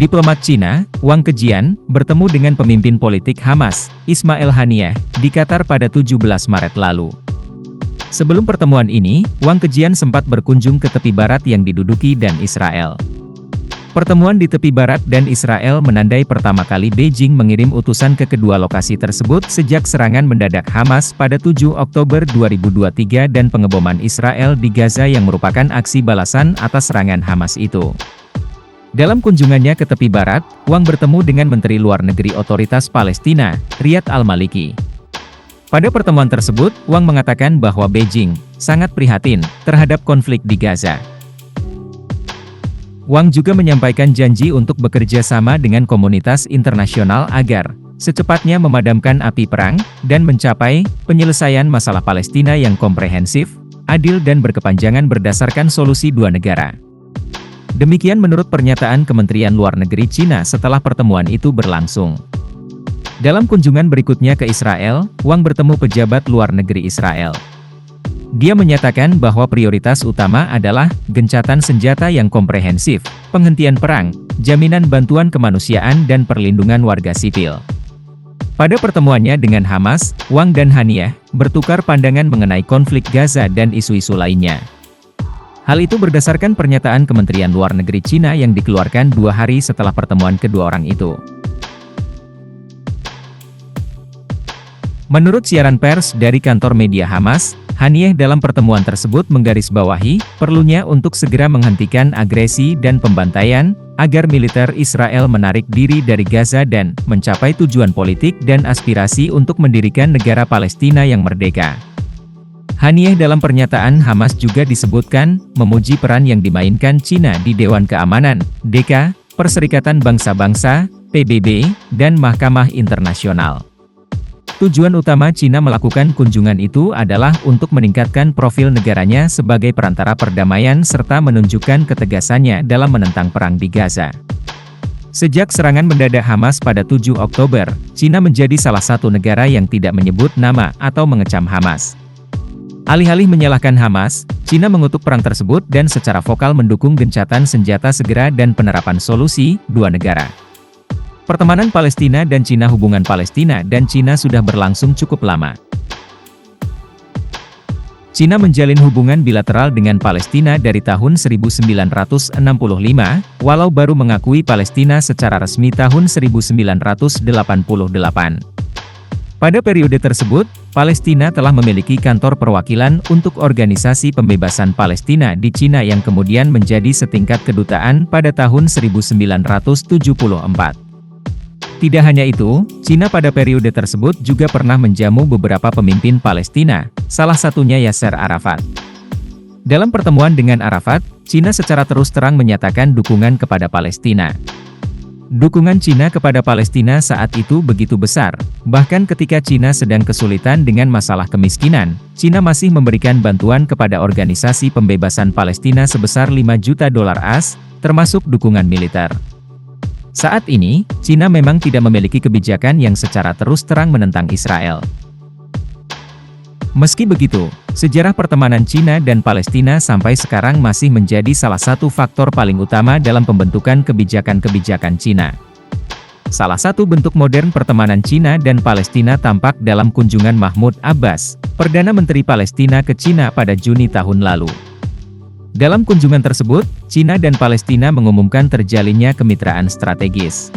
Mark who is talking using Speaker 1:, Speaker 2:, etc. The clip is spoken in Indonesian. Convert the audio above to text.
Speaker 1: Diplomat Cina, Wang Kejian, bertemu dengan pemimpin politik Hamas, Ismail Haniyeh, di Qatar pada 17 Maret lalu. Sebelum pertemuan ini, Wang Kejian sempat berkunjung ke tepi barat yang diduduki dan Israel. Pertemuan di tepi barat dan Israel menandai pertama kali Beijing mengirim utusan ke kedua lokasi tersebut sejak serangan mendadak Hamas pada 7 Oktober 2023 dan pengeboman Israel di Gaza yang merupakan aksi balasan atas serangan Hamas itu. Dalam kunjungannya ke tepi barat, Wang bertemu dengan Menteri Luar Negeri Otoritas Palestina, Riyad Al-Maliki. Pada pertemuan tersebut, Wang mengatakan bahwa Beijing sangat prihatin terhadap konflik di Gaza. Wang juga menyampaikan janji untuk bekerja sama dengan komunitas internasional agar secepatnya memadamkan api perang dan mencapai penyelesaian masalah Palestina yang komprehensif, adil dan berkepanjangan berdasarkan solusi dua negara. Demikian menurut pernyataan Kementerian Luar Negeri Cina setelah pertemuan itu berlangsung. Dalam kunjungan berikutnya ke Israel, Wang bertemu pejabat luar negeri Israel. Dia menyatakan bahwa prioritas utama adalah gencatan senjata yang komprehensif, penghentian perang, jaminan bantuan kemanusiaan dan perlindungan warga sipil. Pada pertemuannya dengan Hamas, Wang dan Haniyeh bertukar pandangan mengenai konflik Gaza dan isu-isu lainnya. Hal itu berdasarkan pernyataan Kementerian Luar Negeri Cina yang dikeluarkan 2 hari setelah pertemuan kedua orang itu. Menurut siaran pers dari kantor media Hamas, Haniyeh dalam pertemuan tersebut menggarisbawahi perlunya untuk segera menghentikan agresi dan pembantaian, agar militer Israel menarik diri dari Gaza dan mencapai tujuan politik dan aspirasi untuk mendirikan negara Palestina yang merdeka. Haniyeh dalam pernyataan Hamas juga disebutkan memuji peran yang dimainkan Cina di Dewan Keamanan, DK, Perserikatan Bangsa-Bangsa, PBB, dan Mahkamah Internasional. Tujuan utama Cina melakukan kunjungan itu adalah untuk meningkatkan profil negaranya sebagai perantara perdamaian serta menunjukkan ketegasannya dalam menentang perang di Gaza. Sejak serangan mendadak Hamas pada 7 Oktober, Cina menjadi salah satu negara yang tidak menyebut nama atau mengecam Hamas. Alih-alih menyalahkan Hamas, Cina mengutuk perang tersebut dan secara vokal mendukung gencatan senjata segera dan penerapan solusi dua negara. Pertemanan Palestina dan Cina. Hubungan Palestina dan Cina sudah berlangsung cukup lama. Cina menjalin hubungan bilateral dengan Palestina dari tahun 1965, walau baru mengakui Palestina secara resmi tahun 1988. Pada periode tersebut, Palestina telah memiliki kantor perwakilan untuk Organisasi Pembebasan Palestina di Cina yang kemudian menjadi setingkat kedutaan pada tahun 1974. Tidak hanya itu, Cina pada periode tersebut juga pernah menjamu beberapa pemimpin Palestina, salah satunya Yasser Arafat. Dalam pertemuan dengan Arafat, Cina secara terus terang menyatakan dukungan kepada Palestina. Dukungan Cina kepada Palestina saat itu begitu besar, bahkan ketika Cina sedang kesulitan dengan masalah kemiskinan, Cina masih memberikan bantuan kepada Organisasi Pembebasan Palestina sebesar $5 juta AS, termasuk dukungan militer. Saat ini, Cina memang tidak memiliki kebijakan yang secara terus terang menentang Israel. Meski begitu, sejarah pertemanan Cina dan Palestina sampai sekarang masih menjadi salah satu faktor paling utama dalam pembentukan kebijakan-kebijakan Cina. Salah satu bentuk modern pertemanan Cina dan Palestina tampak dalam kunjungan Mahmud Abbas, Perdana Menteri Palestina ke Cina pada Juni tahun lalu. Dalam kunjungan tersebut, Cina dan Palestina mengumumkan terjalinnya kemitraan strategis.